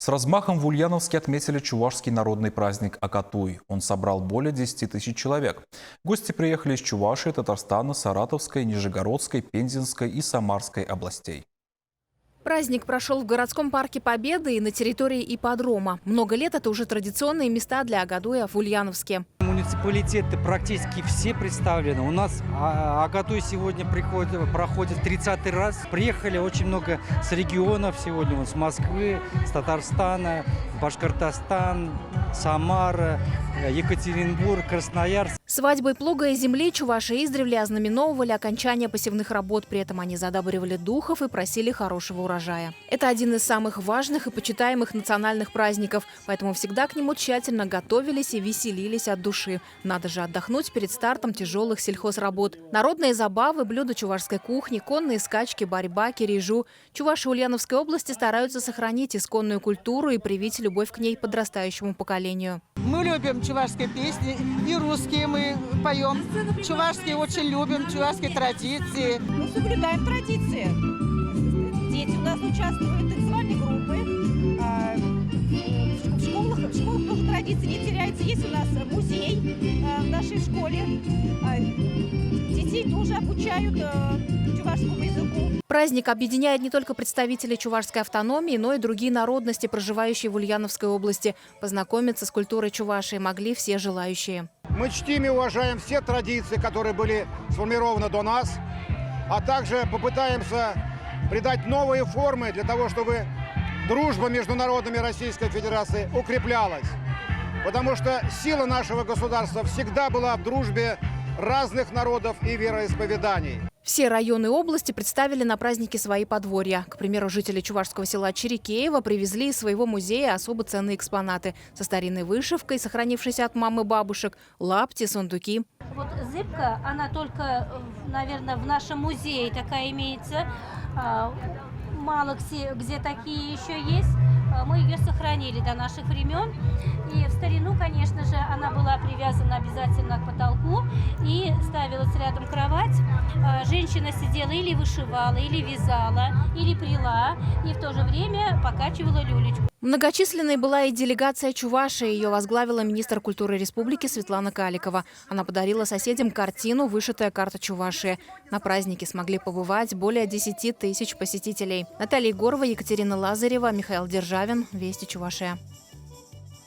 С размахом в Ульяновске отметили чувашский народный праздник Акатуй. Он собрал более 10 тысяч человек. Гости приехали из Чувашии, Татарстана, Саратовской, Нижегородской, Пензенской и Самарской областей. Праздник прошел в городском парке Победы и на территории ипподрома. Много лет это уже традиционные места для Агатуя в Ульяновске. Муниципалитеты практически все представлены. У нас Агатуй сегодня проходит 30-й раз. Приехали очень много с регионов сегодня. Вот с Москвы, с Татарстана, Башкортостан, Самара, Екатеринбург, Красноярск. Свадьбой плуга и земли чуваши издревле ознаменовывали окончание посевных работ. При этом они задабривали духов и просили хорошего урожая. Это один из самых важных и почитаемых национальных праздников, поэтому всегда к нему тщательно готовились и веселились от души. Надо же отдохнуть перед стартом тяжелых сельхозработ. Народные забавы, блюда чувашской кухни, конные скачки, борьба, кирижу. Чуваши Ульяновской области стараются сохранить исконную культуру и привить любовь к ней подрастающему поколению. Мы любим чувашские песни, и русские мы поем. Чувашские очень любим, чувашские традиции. Мы соблюдаем традиции. Дети у нас участвуют в танцевальной группе. В школах тоже традиции не теряются. Есть у нас музей в нашей школе. Детей тоже обучают чувашскому языку. Праздник объединяет не только представителей чувашской автономии, но и другие народности, проживающие в Ульяновской области. Познакомиться с культурой Чувашии могли все желающие. Мы чтим и уважаем все традиции, которые были сформированы до нас, а также попытаемся придать новые формы для того, чтобы дружба между народами Российской Федерации укреплялась. Потому что сила нашего государства всегда была в дружбе разных народов и вероисповеданий. Все районы области представили на празднике свои подворья. К примеру, жители чувашского села Чирикеево привезли из своего музея особо ценные экспонаты со старинной вышивкой, сохранившейся от мамы бабушек, лапти, сундуки. Вот зыбка, она только, наверное, в нашем музее такая имеется. Мало где такие еще есть. Мы ее сохранили до наших времен. И в старину, конечно же, она была привязана обязательно к потолку и ставилась рядом кровать. Женщина сидела или вышивала, или вязала, или пряла, и в то же время покачивала люлечку. Многочисленной была и делегация Чувашии. Ее возглавила министр культуры республики Светлана Каликова. Она подарила соседям картину «Вышитая карта Чувашии». На празднике смогли побывать более 10 тысяч посетителей. Наталья Егорова, Екатерина Лазарева, Михаил Державин. Вести Чувашия.